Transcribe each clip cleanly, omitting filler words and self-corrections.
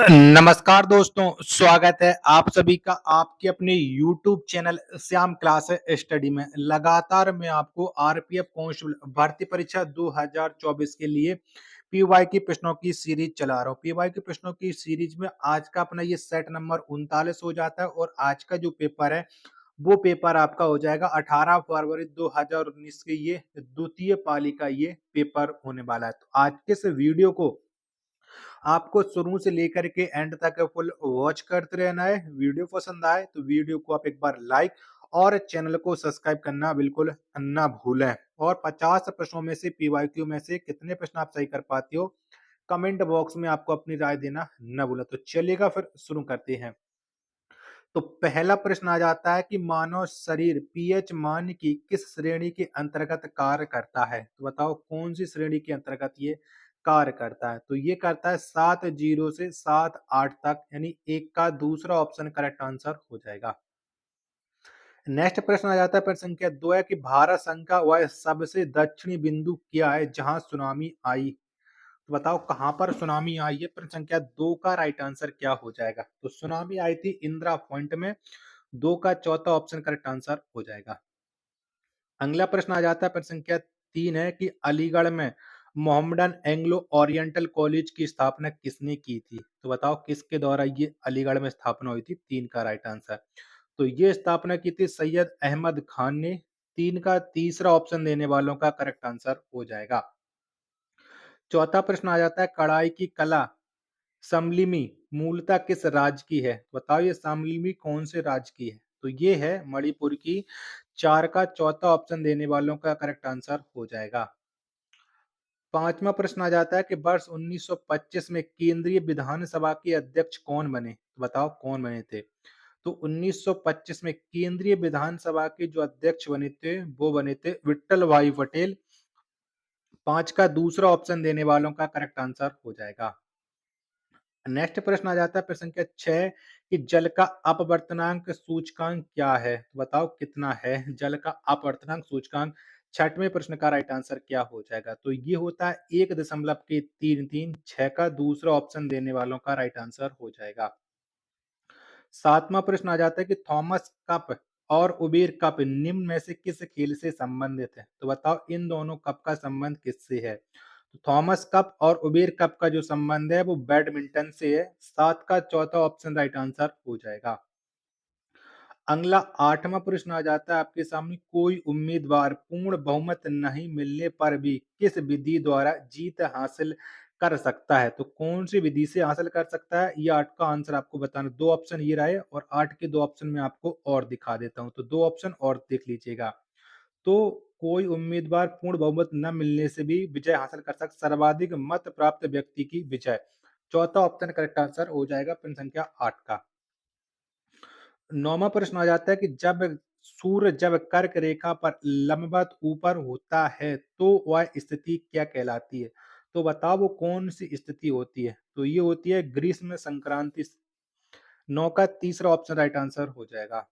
नमस्कार दोस्तों, स्वागत है आप सभी का आपके अपने YouTube channel Shyam class study में। लगातार मैं आपको आरपीएफ कांस्टेबल भर्ती परीक्षा 2024 के लिए पीवाई की प्रश्नों की सीरीज चला रहा हूँ। पीवाई के प्रश्नों की सीरीज में आज का अपना ये सेट नंबर 39 हो जाता है और आज का जो पेपर है वो पेपर आपका हो जाएगा 18 फरवरी 2019 के ये द्वितीय पाली का ये पेपर होने वाला है। तो आज के इस वीडियो को आपको शुरू से लेकर के एंड तक फुल वॉच करते रहना है। वीडियो पसंद आए तो वीडियो को आप एक बार लाइक और चैनल को सब्सक्राइब करना बिल्कुल ना भूलें। और 50 प्रश्नों में से पीवाईक्यू में से कितने प्रश्न आप सही कर पाते हो कमेंट बॉक्स में आपको अपनी राय देना न भूलें। तो चलिएगा फिर शुरू करते हैं। तो पहला प्रश्न आ जाता है कि मानव शरीर पीएच मान की किस श्रेणी के अंतर्गत कार्य करता है। तो बताओ कौन सी श्रेणी के अंतर्गत ये कार्य करता है। तो ये करता है 7 से 7 8 तक, यानी एक का दूसरा ऑप्शन करेक्ट आंसर हो जाएगा। नेक्स्ट प्रश्न आ जाता है प्रश्न संख्या 2 है कि भारत संघ का वह सबसे दक्षिणी बिंदु क्या है जहां सुनामी आई। तो बताओ कहां पर सुनामी आई है। प्रश्न संख्या 2 का राइट आंसर क्या हो जाएगा। तो सुनामी आई थी इंदिरा पॉइंट में। 2 का चौथा ऑप्शन करेक्ट आंसर हो जाएगा। अगला प्रश्न आ जाता है प्रश्न संख्या 3 है कि अलीगढ़ में मोहम्मडन एंग्लो ओरिएंटल कॉलेज की स्थापना किसने की थी। तो बताओ किसके द्वारा ये अलीगढ़ में स्थापना हुई थी। 3 का राइट आंसर। तो ये स्थापना की थी सैयद अहमद खान ने। 3 का तीसरा ऑप्शन देने वालों का करेक्ट आंसर हो जाएगा। चौथा प्रश्न आ जाता है कढ़ाई की कला समलिमी मूलतः किस राज्य की है। बताओ ये समलिमी कौन से राज्य की है। तो ये है मणिपुर की। 4 का चौथा ऑप्शन देने वालों का करेक्ट आंसर हो जाएगा। पांचवा प्रश्न आ जाता है कि वर्ष 1925 में केंद्रीय विधानसभा के अध्यक्ष कौन बने। तो बताओ कौन बने थे। तो 1925 में केंद्रीय विधानसभा के जो अध्यक्ष बने थे वो बने थे विट्ठल भाई पटेल। 5 का दूसरा ऑप्शन देने वालों का करेक्ट आंसर हो जाएगा। नेक्स्ट प्रश्न आ जाता है प्रश्न संख्या 6 कि जल का अपवर्तनांक सूचकांक क्या है। तो बताओ कितना है जल का अपवर्तनांक सूचकांक। छठवें प्रश्न का राइट आंसर क्या हो जाएगा। तो ये होता है 1.33। 6 का दूसरा ऑप्शन देने वालों का राइट आंसर हो जाएगा। सातवां प्रश्न आ जाता है कि थॉमस कप और उबेर कप निम्न में से किस खेल से संबंधित है। तो बताओ इन दोनों कप का संबंध किससे है। तो थॉमस कप और उबेर कप का जो संबंध है वो बैडमिंटन से है। 7 का चौथा ऑप्शन राइट आंसर हो जाएगा। अगला आठवां प्रश्न आ जाता है आपके सामने कोई उम्मीदवार पूर्ण बहुमत नहीं मिलने पर भी किस विधि द्वारा जीत हासिल कर सकता है। तो कौन सी विधि से हासिल कर सकता है ये 8 का आंसर आपको बताना। 2 ऑप्शन ये रहे और 8 के 2 ऑप्शन में आपको और दिखा देता हूं। तो 2 ऑप्शन और देख लीजिएगा। तो कोई उम्मीदवार पूर्ण बहुमत न मिलने से भी विजय हासिल कर सकता, सर्वाधिक मत प्राप्त व्यक्ति की विजय। चौथा ऑप्शन करेक्ट आंसर हो जाएगा प्रश्न संख्या 8 का। नौवां प्रश्न आ जाता है कि जब कर्क रेखा पर लंबवत ऊपर होता है तो वह स्थिति क्या कहलाती है। तो बताओ वो कौन सी स्थिति होती है। तो ये होती है ग्रीष्म संक्रांति। 9 का तीसरा ऑप्शन राइट आंसर हो जाएगा।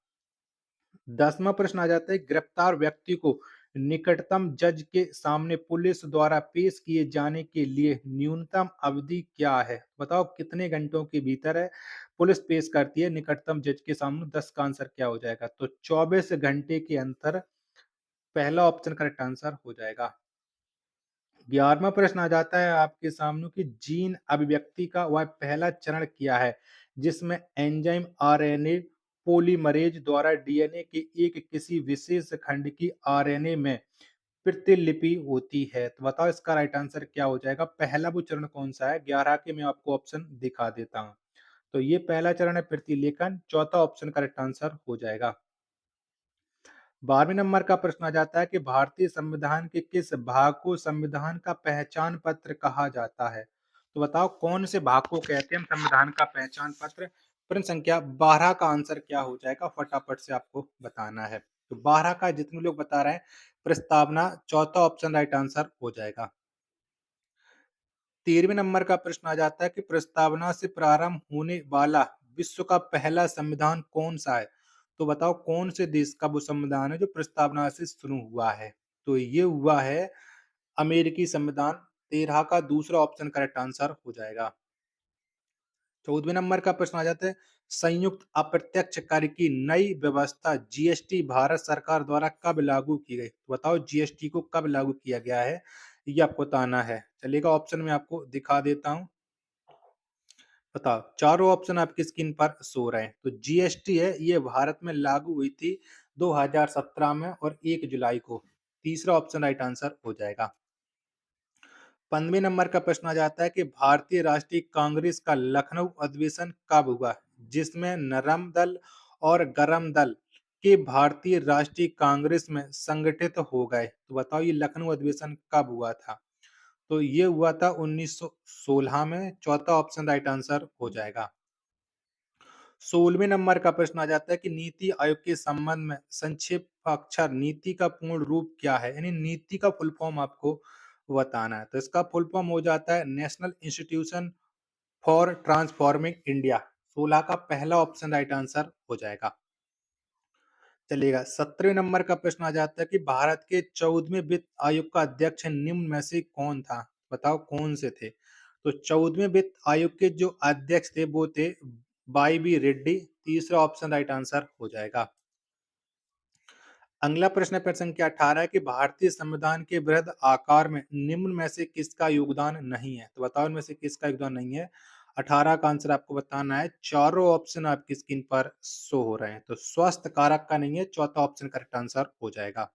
10वां प्रश्न आ जाता है गिरफ्तार व्यक्ति को निकटतम जज के सामने पुलिस द्वारा पेश किए जाने के लिए न्यूनतम अवधि क्या है। बताओ कितने घंटों के भीतर है पुलिस पेश करती है निकटतम जज के सामने। 10 का आंसर क्या हो जाएगा। तो 24 घंटे के अंतर पहला ऑप्शन करेक्ट आंसर हो जाएगा। 11वां प्रश्न आ जाता है आपके सामने कि जीन अभिव्यक्ति का वह पहला चरण क्या है जिसमें एंजाइम आरएनए पॉलीमरेज द्वारा डीएनए के एक किसी विशेष खंड की आरएनए में प्रतिलिपि होती है। तो बताओ इसका राइट आंसर क्या हो जाएगा। पहला वो चरण कौन सा है। 11 के मैं आपको ऑप्शन दिखा देता हूं। तो ये पहला चरण है प्रतिलेखन। चौथा ऑप्शन करेक्ट आंसर हो जाएगा। 12वें नंबर का प्रश्न आ जाता है कि भारतीय संविधान के किस भाग को संविधान का पहचान पत्र कहा जाता है। तो बताओ कौन से भाग को कहते हैं हम संविधान का पहचान पत्र। प्रश्न संख्या 12 का आंसर क्या हो जाएगा फटाफट से आपको बताना है। तो 12 का जितने लोग बता रहे हैं प्रस्तावना। चौथा ऑप्शन राइट आंसर हो जाएगा। 13वें नंबर का प्रश्न आ जाता है कि प्रस्तावना से प्रारंभ होने वाला विश्व का पहला संविधान कौन सा है। तो बताओ कौन से देश का वो संविधान है जो प्रस्तावना से शुरू हुआ है। तो ये हुआ है अमेरिकी संविधान। 13 का दूसरा ऑप्शन करेक्ट आंसर हो जाएगा। 14वें नंबर का प्रश्न आ जाता है, संयुक्त अप्रत्यक्ष कर की नई व्यवस्था जीएसटी भारत सरकार द्वारा कब लागू की गई? तो बताओ जीएसटी को कब लागू किया गया है, ये आपको बताना है। चलिएगा ऑप्शन में आपको दिखा देता हूँ। बताओ, चारों ऑप्शन आपकी स्क्रीन पर सो रहे हैं। तो जीएसटी है, ये भारत में लागू हुई थी 2017 में और 1 जुलाई को। तीसरा ऑप्शन राइट आंसर हो जाएगा। 15वें नंबर का प्रश्न आ जाता है कि भारतीय राष्ट्रीय कांग्रेस का लखनऊ अधिवेशन कब हुआ, जिसमें नरम दल और गरम दल के भारतीय राष्ट्रीय कांग्रेस में संगठित हो गए। तो बताओ ये लखनऊ अधिवेशन कब हुआ था? तो ये हुआ था 1916 में। चौथा ऑप्शन राइट आंसर हो जाएगा। 16वें नंबर का प्रश्न आ जाता है कि नीति आयोग के संबंध में संक्षिप्त अक्षर नीति का पूर्ण रूप क्या है, यानी नीति का फुल फॉर्म आपको बताना है। तो इसका फुल फॉर्म हो जाता है national institution for transforming India. 16 का पहला ऑप्शन राइट आंसर हो जाएगा। चलिएगा 17वें नंबर का प्रश्न आ जाता है कि भारत के 14वें वित्त आयोग का अध्यक्ष निम्न में से कौन था? बताओ कौन से थे? तो 14वें वित्त आयोग के जो अध्यक्ष थे वो थे वाई बी रेड्डी। तीसरा ऑप्शन राइट आंसर हो जाएगा। अगला प्रश्न प्रश्न संख्या 18 है कि भारतीय संविधान के वृहद आकार में निम्न में से किसका योगदान नहीं है? तो बताओ इनमें से किसका योगदान नहीं है? 18 का आंसर आपको बताना है। चारों ऑप्शन आपकी स्क्रीन पर शो हो रहे हैं। तो स्वास्थ्य कारक का नहीं है। चौथा ऑप्शन करेक्ट आंसर हो जाएगा।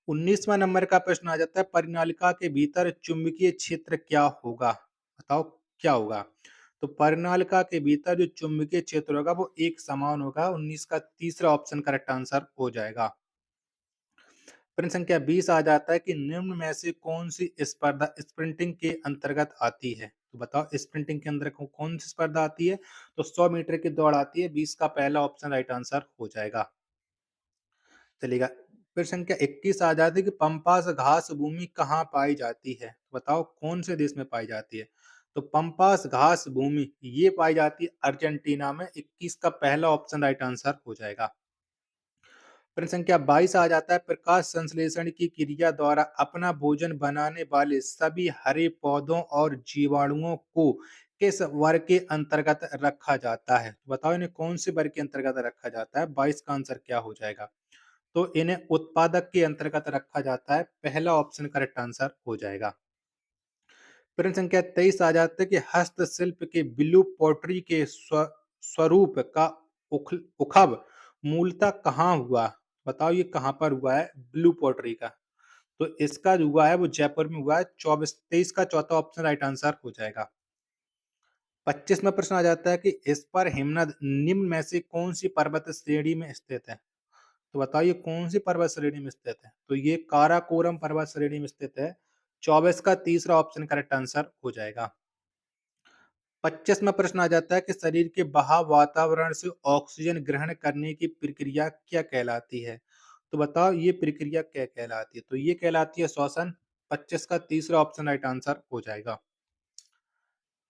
19वां नंबर का प्रश्न आ जाता है, परिनालिका के भीतर चुंबकीय क्षेत्र क्या होगा? बताओ क्या होगा? तो परिनालिका के भीतर जो चुंबकीय क्षेत्र होगा वो एक समान होगा। 19 का तीसरा ऑप्शन करेक्ट आंसर हो जाएगा। प्रश्न संख्या 20 आ जाता है कि निम्न में से कौन सी स्पर्धा स्प्रिंटिंग के अंतर्गत आती है? तो बताओ स्प्रिंटिंग के अंदर कौन सी स्पर्धा आती है? तो 100 मीटर की दौड़ आती है। 20 का पहला ऑप्शन राइट आंसर हो जाएगा। चलिएगा प्रश्न संख्या 21 आ जाती है कि पंपास घास भूमि कहाँ पाई जाती है? बताओ कौन से देश में पाई जाती है? तो पंपास घास भूमि ये पाई जाती है अर्जेंटीना में। 21 का पहला ऑप्शन राइट आंसर हो जाएगा। प्रश्न संख्या 22 आ जाता है, प्रकाश संश्लेषण की क्रिया द्वारा अपना भोजन बनाने वाले सभी हरे पौधों और जीवाणुओं को किस वर्ग के अंतर्गत रखा जाता है? तो बताओ इन्हें कौन से वर्ग के अंतर्गत रखा जाता है? 22 का आंसर क्या हो जाएगा? तो इन्हें उत्पादक के अंतर्गत रखा जाता है। पहला ऑप्शन करेक्ट आंसर हो जाएगा। प्रश्न संख्या 23 आ जाता है कि हस्तशिल्प के ब्लू पोट्री के स्वरूप का उखब मूलतः कहाँ हुआ? बताओ ये कहाँ पर हुआ है ब्लू पोट्री का? तो इसका जो हुआ है वो जयपुर में हुआ है। 23 का चौथा ऑप्शन राइट आंसर हो जाएगा। 25वां प्रश्न आ जाता है कि इस पर हिमनद निम्न में से कौन सी पर्वत श्रेणी में स्थित है? तो बताइए कौन सी पर्वत श्रेणी में स्थित है? तो ये काराकोरम पर्वत श्रेणी में स्थित है। 24 का तीसरा ऑप्शन करेक्ट आंसर हो जाएगा। 25वां प्रश्न आ जाता है कि शरीर के बाहर वातावरण से ऑक्सीजन ग्रहण करने की प्रक्रिया क्या कहलाती है? तो बताओ ये प्रक्रिया क्या कहलाती है? तो ये कहलाती है श्वसन। 25 का तीसरा ऑप्शन राइट आंसर हो जाएगा।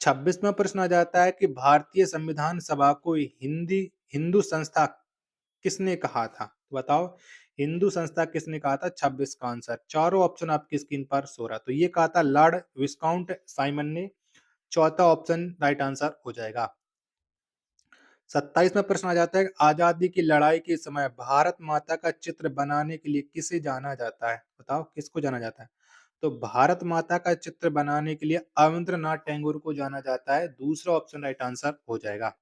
26वां प्रश्न आ जाता है कि भारतीय संविधान सभा को हिंदू संस्था किसने कहा था? तो बताओ हिंदू संस्था किसने कहा था? 26 का आंसर। चारों ऑप्शन आपकी स्क्रीन पर सो रहा है। तो ये कहा था लॉर्ड विस्काउंट साइमन ने। चौथा ऑप्शन राइट आंसर हो जाएगा। 27वां प्रश्न आ जाता है, आजादी की लड़ाई के समय भारत माता का चित्र बनाने के लिए किसे जाना जाता है? बताओ किसको जाना जाता है? तो भारत माता का चित्र बनाने के लिए अवंद्रनाथ टैगोर को जाना जाता है। दूसरा ऑप्शन राइट आंसर हो जाएगा।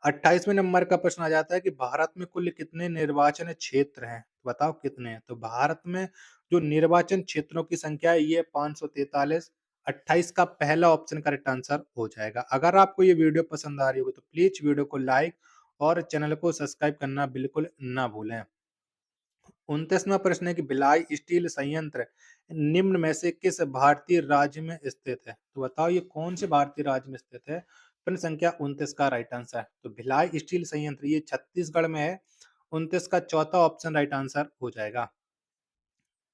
28वें नंबर का प्रश्न आ जाता है कि भारत में कुल कितने निर्वाचन क्षेत्र हैं? बताओ कितने हैं? तो भारत में जो निर्वाचन क्षेत्रों की संख्या है ये 543। 28 का पहला ऑप्शन करेक्ट आंसर हो जाएगा। अगर आपको ये वीडियो पसंद आ रही होगी तो प्लीज वीडियो को लाइक और चैनल को सब्सक्राइब करना बिल्कुल ना भूलें। 29वां प्रश्न है कि भिलाई स्टील संयंत्र निम्न में से किस भारतीय राज्य में स्थित है? तो बताओ ये कौन से भारतीय राज्य में स्थित है? प्रश्न संख्या 29 का राइट आंसर है। तो भिलाई स्टील संयंत्र ये छत्तीसगढ़ में है। 29 का चौथा ऑप्शन राइट आंसर हो जाएगा।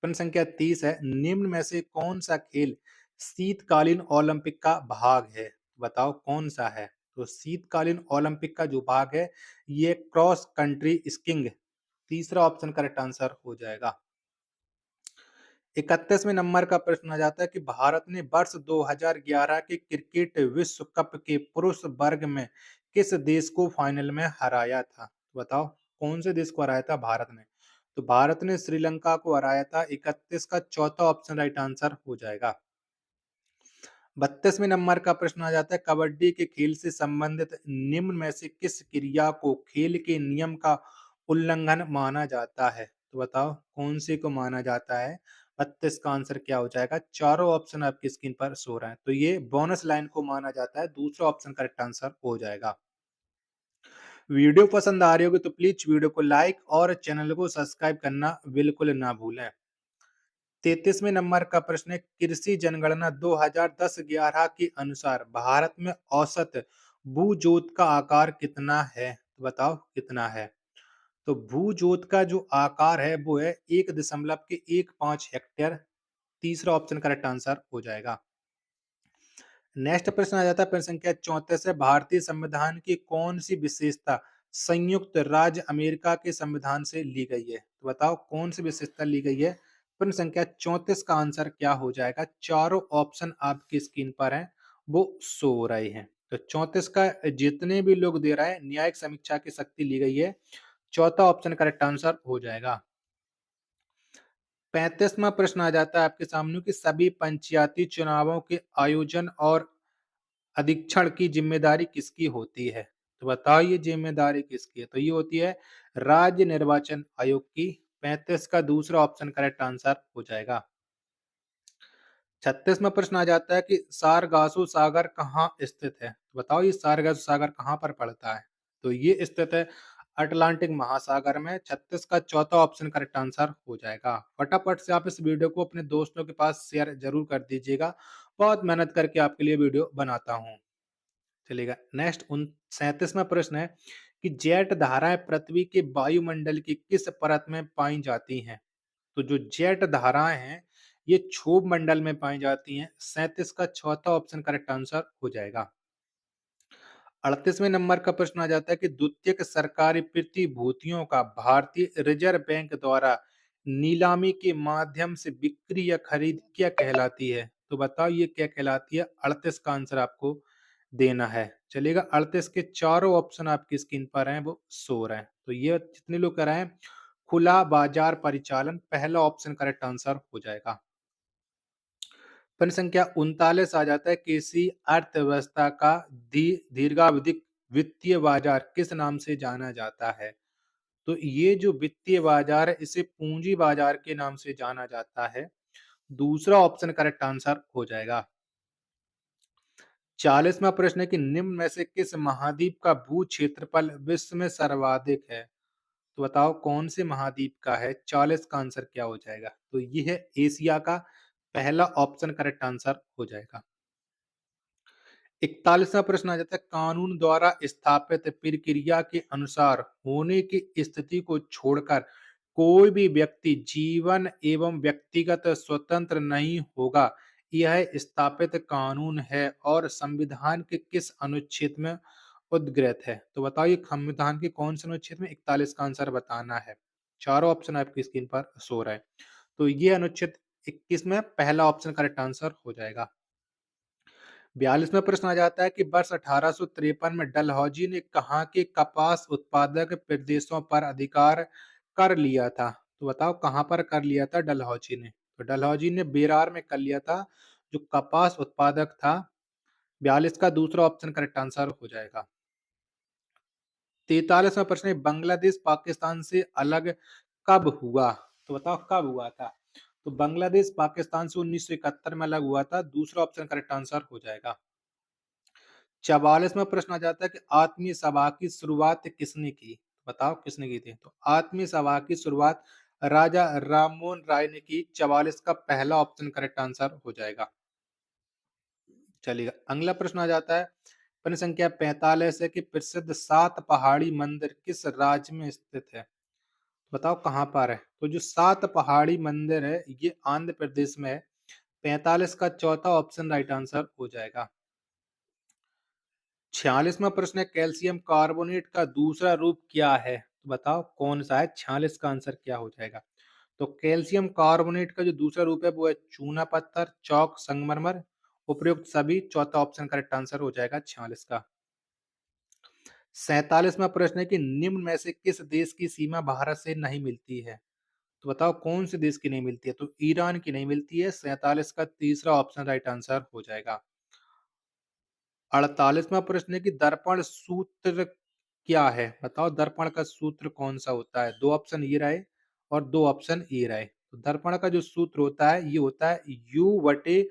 प्रश्न संख्या 30 है, निम्न में से कौन सा खेल शीतकालीन ओलंपिक का भाग है? बताओ कौन सा है? तो शीतकालीन ओलंपिक का जो भाग है ये क्रॉस कंट्री स्कीइंग। तीसरा ऑप्शन करेक्ट आंसर हो जाएगा। 31वें नंबर का प्रश्न आ जाता है कि भारत ने वर्ष 2011 के क्रिकेट विश्व कप के पुरुष वर्ग में किस देश को फाइनल में हराया था? बताओ कौन से देश को हराया था भारत ने? तो भारत ने श्रीलंका को हराया था। 31 का चौथा ऑप्शन राइट आंसर हो जाएगा। 32वें नंबर का प्रश्न आ जाता है कबड्डी के खेल से संबंधित निम्न में से किस क्रिया को खेल के नियम का उल्लंघन माना जाता है? तो बताओ कौन से को माना जाता है? 32 का आंसर क्या हो जाएगा? चारों ऑप्शन आपकी स्क्रीन पर शो रहा है, तो ये बोनस लाइन को माना जाता है। दूसरा ऑप्शन करेक्ट आंसर हो जाएगा। वीडियो पसंद आ रही होगी तो प्लीज वीडियो को लाइक और चैनल को सब्सक्राइब करना बिल्कुल ना भूलें। 33वें नंबर का प्रश्न है कृषि जनगणना 2010-11 के अनुसार भारत में औसत भू-जोत का आकार कितना है? तो बताओ कितना है? तो भू-जोत का जो आकार है वो है 1.15 हेक्टेयर। तीसरा ऑप्शन करेक्ट आंसर हो जाएगा। नेक्स्ट प्रश्न आ जाता है प्रश्न संख्या 34 है भारतीय संविधान की कौन सी विशेषता संयुक्त राज्य अमेरिका के संविधान से ली गई है? तो बताओ कौन सी विशेषता ली गई है? प्रश्न संख्या 34 का आंसर क्या हो जाएगा? चारों ऑप्शन आपकी स्क्रीन पर हैं, वो शो हो रहे हैं। तो 34 का जितने भी लोग दे रहा है न्यायिक समीक्षा की शक्ति ली गई है। चौथा ऑप्शन करेक्ट आंसर हो जाएगा। 35वां प्रश्न आ जाता है आपके सामने कि सभी पंचायती चुनावों के आयोजन और अधीक्षण की जिम्मेदारी किसकी होती है? तो बताओ ये जिम्मेदारी किसकी है? तो ये होती है राज्य निर्वाचन आयोग की। 35 का दूसरा ऑप्शन करेक्ट आंसर हो जाएगा। 36वां प्रश्न आ जाता है कि सारगासो सागर कहाँ स्थित है? तो बताओ ये सारगासो सागर कहाँ पर पड़ता है? तो ये स्थित है अटलांटिक महासागर में। 36 का चौथा ऑप्शन करेक्ट आंसर हो जाएगा। फटाफट से आप इस वीडियो को अपने दोस्तों के पास शेयर जरूर कर दीजिएगा। बहुत मेहनत करके आपके लिए वीडियो बनाता हूँ। चलेगा। नेक्स्ट 37वां प्रश्न है कि जेट धाराएं पृथ्वी के वायुमंडल की किस परत में पाई जाती हैं? तो जो जेट धाराएं हैं ये क्षोभ मंडल में पाई जाती हैं। 37 का चौथा ऑप्शन करेक्ट आंसर हो जाएगा। 38वें नंबर का प्रश्न आ जाता है कि द्वितीयक सरकारी प्रतिभूतियों का भारतीय रिजर्व बैंक द्वारा नीलामी के माध्यम से बिक्री या खरीद क्या कहलाती है? तो बताओ ये क्या कहलाती है? 38 का आंसर आपको देना है। चलिएगा। 38 के चारों ऑप्शन आपकी स्क्रीन पर हैं, वो शो रहे हैं। तो ये जितने लोग कर रहे हैं खुला बाजार परिचालन, पहला ऑप्शन करेक्ट आंसर हो जाएगा। प्रश्न संख्या 39 आ जाता है किसी अर्थव्यवस्था का दीर्घावधिक वित्तीय बाजार किस नाम से जाना जाता है? तो ये जो वित्तीय बाजार है इसे पूंजी बाजार के नाम से जाना जाता है। दूसरा ऑप्शन करेक्ट आंसर हो जाएगा। 40वां प्रश्न है कि निम्न में से किस महाद्वीप का भू क्षेत्रफल विश्व में सर्वाधिक है? तो बताओ कौन से महाद्वीप का है? 40 का आंसर क्या हो जाएगा? तो ये है एशिया का। पहला ऑप्शन करेक्ट आंसर हो जाएगा। 41वां प्रश्न आ जाता है कानून द्वारा स्थापित प्रक्रिया के अनुसार होने की स्थिति को छोड़कर कोई भी व्यक्ति जीवन एवं व्यक्तिगत स्वतंत्र नहीं होगा, यह स्थापित कानून है और संविधान के किस अनुच्छेद में उद्ग्रहित है? तो बताइए संविधान के कौन से अनुच्छेद में? 41 का आंसर बताना है। चारों ऑप्शन आपकी स्क्रीन पर शो रहा है। तो ये अनुच्छेद 21 में पहला ऑप्शन करेक्ट आंसर हो जाएगा। 42वां प्रश्न आ जाता है कि वर्ष 1853 में डलहौजी ने कहाँ के कपास उत्पादक प्रदेशों पर अधिकार कर लिया था? तो बताओ कहाँ पर कर लिया था डलहौजी ने? तो डलहौजी ने बेरार में कर लिया था, जो कपास उत्पादक था। 42 का दूसरा ऑप्शन करेक्ट आंसर हो जाएगा। 43वां प्रश्न है बांग्लादेश पाकिस्तान से अलग कब हुआ? तो बताओ कब हुआ था? तो बांग्लादेश पाकिस्तान से 1971 में अलग हुआ था। दूसरा ऑप्शन करेक्ट आंसर हो जाएगा। 44वां प्रश्न आ जाता है कि आत्मीय सभा की शुरुआत किसने की? बताओ किसने की थी? तो आत्मीय सभा की शुरुआत राजा राममोहन राय ने की। 44 का पहला ऑप्शन करेक्ट आंसर हो जाएगा। चलिएगा। अगला प्रश्न आ जाता है प्रश्न संख्या 45 है कि प्रसिद्ध सात पहाड़ी मंदिर किस राज्य में स्थित है? बताओ कहाँ पर है? तो जो सात पहाड़ी मंदिर है ये आंध्र प्रदेश में है। 45 का चौथा ऑप्शन राइट आंसर हो जाएगा। 46वां प्रश्न है कैल्शियम कार्बोनेट का दूसरा रूप क्या है? तो बताओ कौन सा है? 46 का आंसर क्या हो जाएगा? तो कैल्शियम कार्बोनेट का जो दूसरा रूप है वो है चूना पत्थर, चौक, संगमरमर, उपयुक्त सभी। चौथा ऑप्शन करेक्ट आंसर हो जाएगा 46 का। 47वां प्रश्न है कि निम्न में से किस देश की सीमा भारत से नहीं मिलती है? तो बताओ कौन से देश की नहीं मिलती है? तो ईरान की नहीं मिलती है। 47 का तीसरा ऑप्शन राइट आंसर हो जाएगा। 48वां प्रश्न है कि दर्पण सूत्र क्या है? बताओ दर्पण का सूत्र कौन-सा होता है? 2 ऑप्शन ये रहे और 2 ऑप्शन ये रहे। तो दर्पण का जो सूत्र होता है, ये होता है U बटे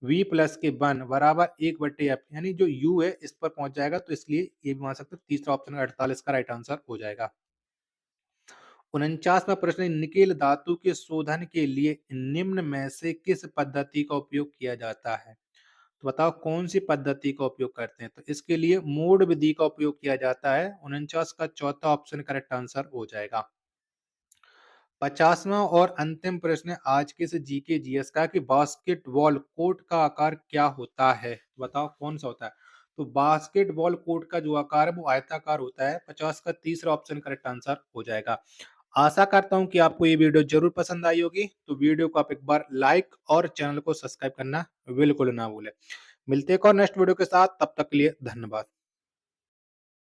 V प्लस के 1 बराबर 1 बटे F, यानी जो U है इस पर पहुँच जाएगा, तो इसलिए ये भी मान सकते हैं तीसरा ऑप्शन 48 का राइट आंसर हो जाएगा। 49वां प्रश्न है, निकेल धातु के शोधन के लिए निम्न में से किस पद्धति का उपयोग किया जाता है? तो बताओ कौन सी पद्धति का उपयोग करते हैं? तो इसके लिए मोड विधि का उपयोग किया जाता है। 49 का चौथा ऑप्शन करेक्ट आंसर हो जाएगा। 50वां और अंतिम प्रश्न है आज के से जीके जीएस का कि बास्केटबॉल कोर्ट का आकार क्या होता है? बताओ कौन सा होता है? तो बास्केटबॉल कोर्ट का जो आकार है वो आयताकार होता है। 50 का तीसरा ऑप्शन करेक्ट आंसर हो जाएगा। आशा करता हूँ कि आपको ये वीडियो ज़रूर पसंद आई होगी। तो वीडियो को आप एक बार लाइक और चैनल को सब्सक्राइब करना बिल्कुल ना भूलें। मिलते हैं एक और नेक्स्ट वीडियो के साथ, तब तक के लिए धन्यवाद।